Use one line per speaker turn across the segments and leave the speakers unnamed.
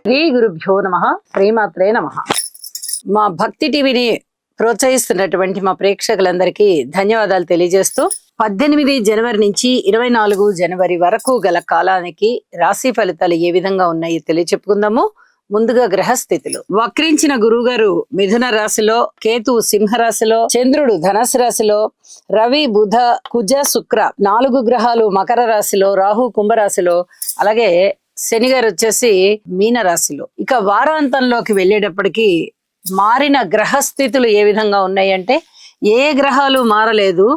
శ్రీ గురుభ్యో నమః. శ్రీమాత్రే నమః. మా భక్తి టీవీని ప్రోత్సహిస్తున్నటువంటి మా ప్రేక్షకులందరికీ ధన్యవాదాలు తెలియజేస్తూ 18 జనవరి నుంచి 24 జనవరి వరకు గల కాలానికి రాశి ఫలితాలు ఏ విధంగా ఉన్నాయి తెలియచెప్పుకుందాము. ముందుగా గ్రహస్థితులు. వక్రించిన గురువు గారు మిథున రాశిలో, కేతు సింహ రాశిలో, చంద్రుడు ధనస్సు రాశిలో, రవి బుధ కుజ శుక్ర 4 గ్రహాలు మకర రాశిలో, రాహు కుంభరాశిలో, అలాగే శని గారు వచ్చేసి మీన రాశిలో. ఇక వారాంతంలోకి వెళ్ళేటప్పటికి మారిన గ్రహస్థితులు ఏ విధంగా ఉన్నాయి అంటే ఏ గ్రహాలు మారలేదు.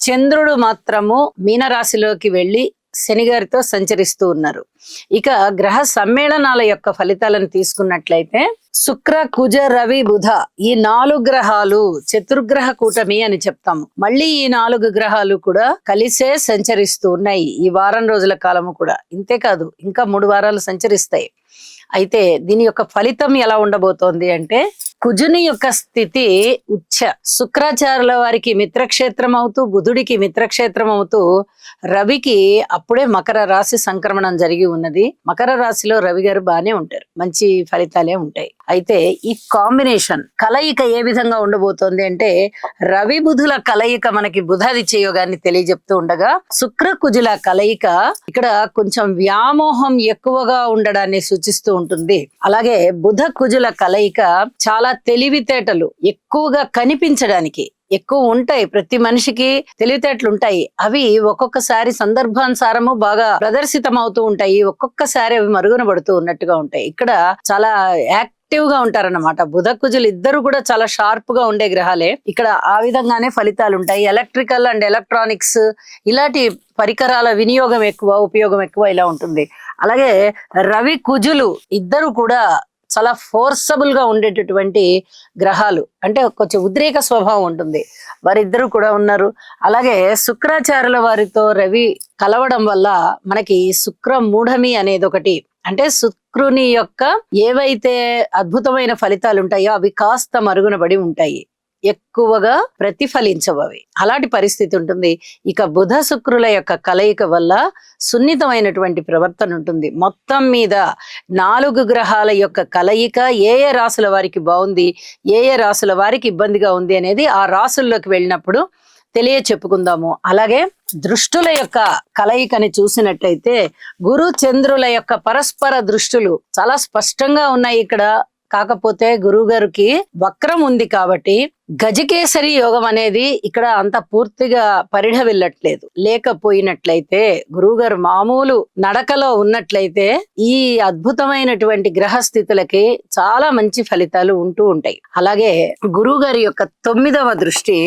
చంద్రుడు మాత్రము మీన రాశిలోకి వెళ్ళి శని గారితో సంచరిస్తూ ఉన్నారు. ఇక గ్రహ సమ్మేళనాల యొక్క ఫలితాలను తీసుకున్నట్లయితే శుక్ర కుజ రవి బుధ ఈ 4 గ్రహాలు చతుర్గ్రహ కూటమి అని చెప్తాము. మళ్ళీ ఈ 4 గ్రహాలు కూడా కలిసే సంచరిస్తూ ఉన్నాయి ఈ వారం రోజుల కాలము కూడా. ఇంతేకాదు ఇంకా 3 వారాలు సంచరిస్తాయి. అయితే దీని యొక్క ఫలితం ఎలా ఉండబోతోంది అంటే కుజుని యొక్క స్థితి ఉచ్చ, శుక్రాచార్యుల వారికి మిత్రక్షేత్రం అవుతూ, బుధుడికి మిత్రక్షేత్రం అవుతూ, రవికి అప్పుడే మకర రాశి సంక్రమణం జరిగి ఉన్నది. మకర రాశిలో రవి గారు బాగానే ఉంటారు, మంచి ఫలితాలే ఉంటాయి. అయితే ఈ కాంబినేషన్ కలయిక ఏ విధంగా ఉండబోతోంది అంటే రవి బుధుల కలయిక మనకి బుధాదిత్య యోగాన్ని తెలియజెప్తూ ఉండగా, శుక్ర కుజుల కలయిక ఇక్కడ కొంచెం వ్యామోహం ఎక్కువగా ఉండడాన్ని సూచిస్తూ ఉంటుంది. అలాగే బుధ కుజుల కలయిక చాలా తెలివితేటలు ఎక్కువగా కనిపించడానికి ఎక్కువ ఉంటాయి. ప్రతి మనిషికి తెలివితేటలు ఉంటాయి. అవి ఒక్కొక్కసారి సందర్భానుసారము బాగా ప్రదర్శితం అవుతూ ఉంటాయి, ఒక్కొక్కసారి అవి మరుగున పడుతూ ఉన్నట్టుగా ఉంటాయి. ఇక్కడ చాలా యాక్టివ్ గా ఉంటారన్నమాట. బుధ కుజులు ఇద్దరు కూడా చాలా షార్ప్ గా ఉండే గ్రహాలే. ఇక్కడ ఆ విధంగానే ఫలితాలు ఉంటాయి. ఎలక్ట్రికల్ అండ్ ఎలక్ట్రానిక్స్ ఇలాంటి పరికరాల వినియోగం ఎక్కువ, ఉపయోగం ఎక్కువ ఇలా ఉంటుంది. అలాగే రవి కుజులు ఇద్దరు కూడా చాలా ఫోర్సబుల్ గా ఉండేటటువంటి గ్రహాలు, అంటే కొంచెం ఉద్రేక స్వభావం ఉంటుంది. వారిద్దరూ కూడా ఉన్నారు. అలాగే శుక్రాచార్యుల వారితో రవి కలవడం వల్ల మనకి శుక్ర మూఢమి అనేది ఒకటి, అంటే శుక్రుని యొక్క ఏవైతే అద్భుతమైన ఫలితాలు ఉంటాయో అవి కాస్త మరుగునబడి ఉంటాయి, ఎక్కువగా ప్రతిఫలించవు అవి. అలాంటి పరిస్థితి ఉంటుంది. ఇక బుధ శుక్రుల యొక్క కలయిక వల్ల సున్నితమైనటువంటి ప్రవర్తన ఉంటుంది. మొత్తం మీద 4 గ్రహాల యొక్క కలయిక ఏ ఏ రాసుల వారికి బాగుంది, ఏ ఏ రాసుల వారికి ఇబ్బందిగా ఉంది అనేది ఆ రాసుల్లోకి వెళ్ళినప్పుడు చెప్పుకుందాము. అలాగే దృష్టుల యొక్క కలయికని చూసినట్టయితే గురు చంద్రుల యొక్క పరస్పర దృష్టులు చాలా స్పష్టంగా ఉన్నాయి ఇక్కడ. కాకపోతే గురువు గారికి వక్రం ఉంది కాబట్టి గజకేసరి యోగం అనేది ఇక్కడ అంత పూర్తిగా పరిఢవిల్లట్లేదు. లేకపోయినట్లయితే గురువు గారు మామూలు నడకలో ఉన్నట్లయితే ఈ అద్భుతమైనటువంటి గ్రహస్థితులకి చాలా మంచి ఫలితాలు ఉంటూ ఉంటాయి. అలాగే గురువు గారి యొక్క 9వ దృష్టి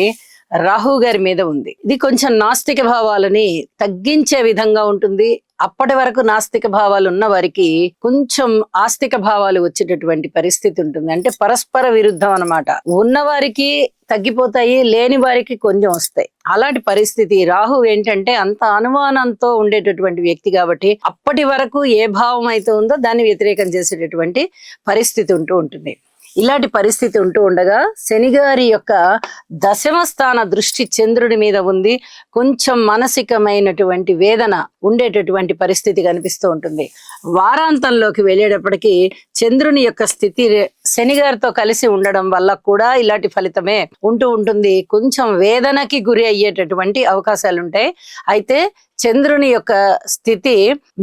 రాహు గారి మీద ఉంది. ఇది కొంచెం నాస్తిక భావాలని తగ్గించే విధంగా ఉంటుంది. అప్పటి వరకు నాస్తిక భావాలు ఉన్న వారికి కొంచెం ఆస్తిక భావాలు వచ్చేటటువంటి పరిస్థితి ఉంటుంది. అంటే పరస్పర విరుద్ధం అన్నమాట. ఉన్న వారికి తగ్గిపోతాయి, లేని వారికి కొంచెం వస్తాయి. అలాంటి పరిస్థితి. రాహు ఏంటంటే అంత అనుమానంతో ఉండేటటువంటి వ్యక్తి కాబట్టి అప్పటి వరకు ఏ భావం అయితే ఉందో దాన్ని వ్యతిరేకం చేసేటటువంటి పరిస్థితి ఉంటూ ఉంటుంది. ఇలాంటి పరిస్థితి ఉంటూ ఉండగా శని గారి యొక్క 10వ స్థాన దృష్టి చంద్రుడి మీద ఉంది. కొంచెం మానసికమైనటువంటి వేదన ఉండేటటువంటి పరిస్థితి కనిపిస్తూ ఉంటుంది. వారాంతంలోకి వెళ్ళేటప్పటికి చంద్రుని యొక్క స్థితి శని గారితో కలిసి ఉండడం వల్ల కూడా ఇలాంటి ఫలితమే ఉంటూ ఉంటుంది. కొంచెం వేదనకి గురి అయ్యేటటువంటి అవకాశాలు ఉంటాయి. అయితే చంద్రుని యొక్క స్థితి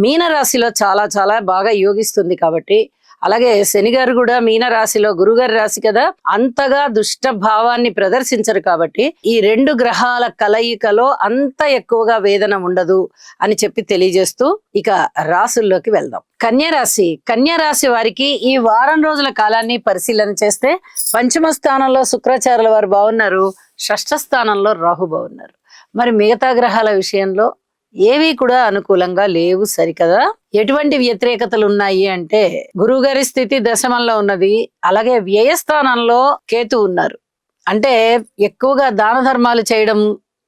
మీన రాశిలో చాలా చాలా బాగా యోగిస్తుంది కాబట్టి, అలాగే శని గారు కూడా మీన రాశిలో, గురుగారి రాశి కదా, అంతగా దుష్ట భావాన్ని ప్రదర్శించరు కాబట్టి ఈ 2 గ్రహాల కలయికలో అంత ఎక్కువగా వేదన ఉండదు అని చెప్పి తెలియజేస్తూ ఇక రాశుల్లోకి వెళ్దాం. కన్యా రాశి వారికి ఈ వారం రోజుల కాలాన్ని పరిశీలన చేస్తే 5వ స్థానంలో శుక్రాచార్యుల వారు బాగున్నారు, 6వ స్థానంలో రాహు బాగున్నారు. మరి మిగతా గ్రహాల విషయంలో ఏవి కూడా అనుకూలంగా లేవు సరికదా. ఎటువంటి వ్యతిరేకతలు ఉన్నాయి అంటే గురువు గారి స్థితి దశమంలో ఉన్నది. అలాగే వ్యయస్థానంలో కేతు ఉన్నారు. అంటే ఎక్కువగా దాన ధర్మాలు చేయడం,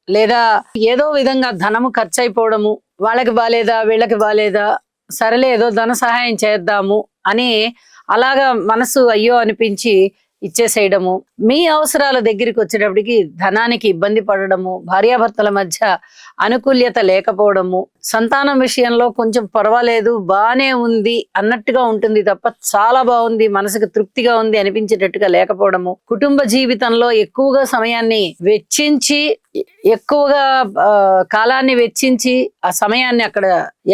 లేదా ఏదో విధంగా ధనము ఖర్చు అయిపోవడము, వాళ్ళకి బాలేదా వీళ్ళకి బాలేదా, సరేలే ఏదో ధన సహాయం చేద్దాము అని అలాగా మనసు అయ్యో అనిపించి ఇచ్చేసేయడము, మీ అవసరాల దగ్గరికి వచ్చేటప్పటికి ధనానికి ఇబ్బంది పడడము, భార్యాభర్తల మధ్య అనుకూల్యత లేకపోవడము, సంతానం విషయంలో కొంచెం పర్వాలేదు, బానే ఉంది అన్నట్టుగా ఉంటుంది తప్ప చాలా బాగుంది, మనసుకు తృప్తిగా ఉంది అనిపించేటట్టుగా లేకపోవడము, కుటుంబ జీవితంలో ఎక్కువగా సమయాన్ని వెచ్చించి ఎక్కువగా కాలాన్ని వెచ్చించి ఆ సమయాన్ని అక్కడ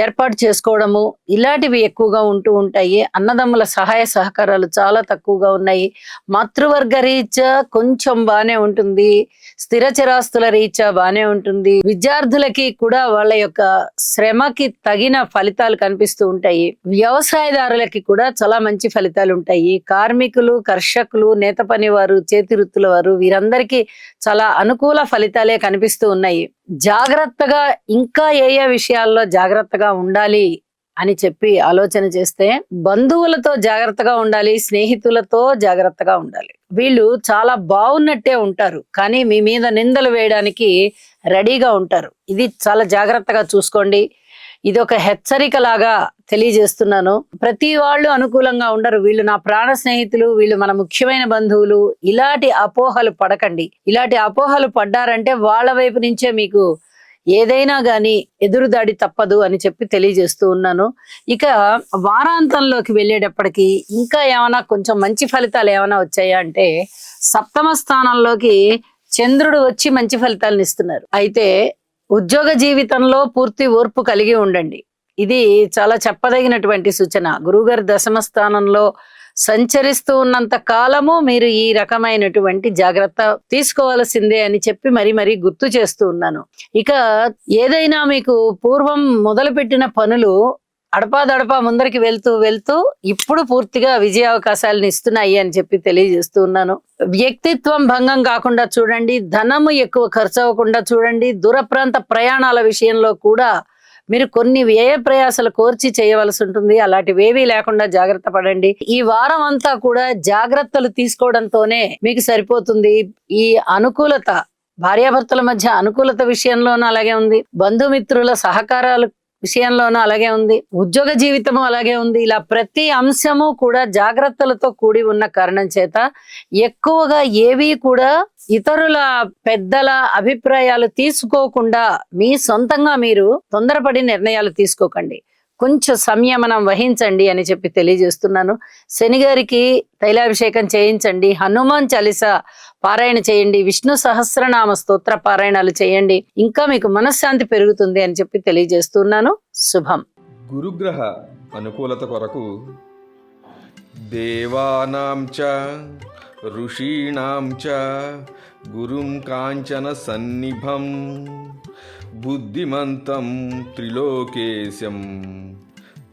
ఏర్పాటు చేసుకోవడము, ఇలాంటివి ఎక్కువగా ఉంటూ ఉంటాయి. అన్నదమ్ముల సహాయ సహకారాలు చాలా తక్కువగా ఉన్నాయి. మాతృవర్గ రీత్యా కొంచెం బానే ఉంటుంది, స్థిర చిరాస్తుల రీత్యా బానే ఉంటుంది. విద్యార్థులకి కూడా వాళ్ళ యొక్క శ్రమకి తగిన ఫలితాలు కనిపిస్తూ ఉంటాయి. వ్యవసాయదారులకి కూడా చాలా మంచి ఫలితాలు ఉంటాయి. కార్మికులు, కర్షకులు, నేత పని వారు, చేతి వృత్తుల వారు, వీరందరికీ చాలా అనుకూల ఫలితాలే కనిపిస్తూ ఉన్నాయి. జాగ్రత్తగా ఇంకా ఏ విషయాల్లో జాగ్రత్తగా ఉండాలి అని చెప్పి ఆలోచన చేస్తే, బంధువులతో జాగ్రత్తగా ఉండాలి, స్నేహితులతో జాగ్రత్తగా ఉండాలి. వీళ్ళు చాలా బాగున్నట్టే ఉంటారు, కానీ మీ మీద నిందలు వేయడానికి రెడీగా ఉంటారు. ఇది చాలా జాగ్రత్తగా చూసుకోండి. ఇది ఒక హెచ్చరిక లాగా తెలియజేస్తున్నాను. ప్రతి వాళ్ళు అనుకూలంగా ఉండరు. వీళ్ళు నా ప్రాణ స్నేహితులు, వీళ్ళు మన ముఖ్యమైన బంధువులు, ఇలాంటి అపోహలు పడకండి. ఇలాంటి అపోహలు పడ్డారంటే వాళ్ళ వైపు నుంచే మీకు ఏదైనా గాని ఎదురుదాడి తప్పదు అని చెప్పి తెలియజేస్తూ ఉన్నాను. ఇక వారాంతంలోకి వెళ్ళేటప్పటికి ఇంకా ఏమైనా కొంచెం మంచి ఫలితాలు ఏమైనా వచ్చాయా అంటే, సప్తమ స్థానంలోకి చంద్రుడు వచ్చి మంచి ఫలితాలను ఇస్తున్నారు. అయితే ఉద్యోగ జీవితంలో పూర్తి ఓర్పు కలిగి ఉండండి. ఇది చాలా చెప్పదగినటువంటి సూచన. గురువుగారు దశమ స్థానంలో సంచరిస్తూ ఉన్నంత కాలము మీరు ఈ రకమైనటువంటి జాగ్రత్త తీసుకోవాల్సిందే అని చెప్పి మరీ గుర్తు చేస్తూ ఉన్నాను. ఇక ఏదైనా మీకు పూర్వం మొదలుపెట్టిన పనులు అడపాదడపా ముందరికి వెళ్తూ ఇప్పుడు పూర్తిగా విజయ అవకాశాలను ఇస్తున్నాయి అని చెప్పి తెలియజేస్తూ ఉన్నాను. వ్యక్తిత్వం భంగం కాకుండా చూడండి, ధనము ఎక్కువ ఖర్చు అవ్వకుండా చూడండి. దూర ప్రాంత ప్రయాణాల విషయంలో కూడా మీరు కొన్ని వ్యయ ప్రయాసాలు కోర్చి చేయవలసి ఉంటుంది. అలాంటివేవీ లేకుండా జాగ్రత్త పడండి. ఈ వారం అంతా కూడా జాగ్రత్తలు తీసుకోవడంతోనే మీకు సరిపోతుంది. ఈ అనుకూలత, భార్యాభర్తల మధ్య అనుకూలత విషయంలోనూ అలాగే ఉంది, బంధుమిత్రుల సహకారాలు విషయంలోనూ అలాగే ఉంది, ఉద్యోగ జీవితము అలాగే ఉంది. ఇలా ప్రతి అంశము కూడా జాగ్రత్తలతో కూడి ఉన్న కారణం చేత ఎక్కువగా ఏవి కూడా ఇతరుల పెద్దల అభిప్రాయాలు తీసుకోకుండా మీ సొంతంగా మీరు తొందరపడి నిర్ణయాలు తీసుకోకండి. కొంచెం సంయమనం వహించండి అని చెప్పి తెలియజేస్తున్నాను. శని గారికి తైలాభిషేకం చేయించండి, హనుమాన్ చాలీసా పారాయణ చేయండి, విష్ణు సహస్రనామ స్తోత్ర పారాయణాలు చేయండి. ఇంకా మీకు మనశ్శాంతి పెరుగుతుంది అని చెప్పి తెలియజేస్తున్నాను. శుభం.
గురుగ్రహ అనుకూలత కొరకు దేవానాం చ ఋషీణాం చ గురుం కాంచన సన్నిభం బుద్ధిమంతం త్రిలోకేశం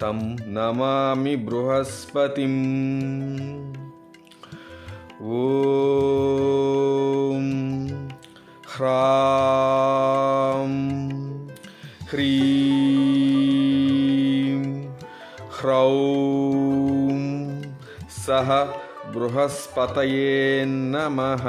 తం నమామి బృహస్పతిం. ఓం హ్రాం హ్రీం హ్రౌం సహ బృహస్పతయే నమః.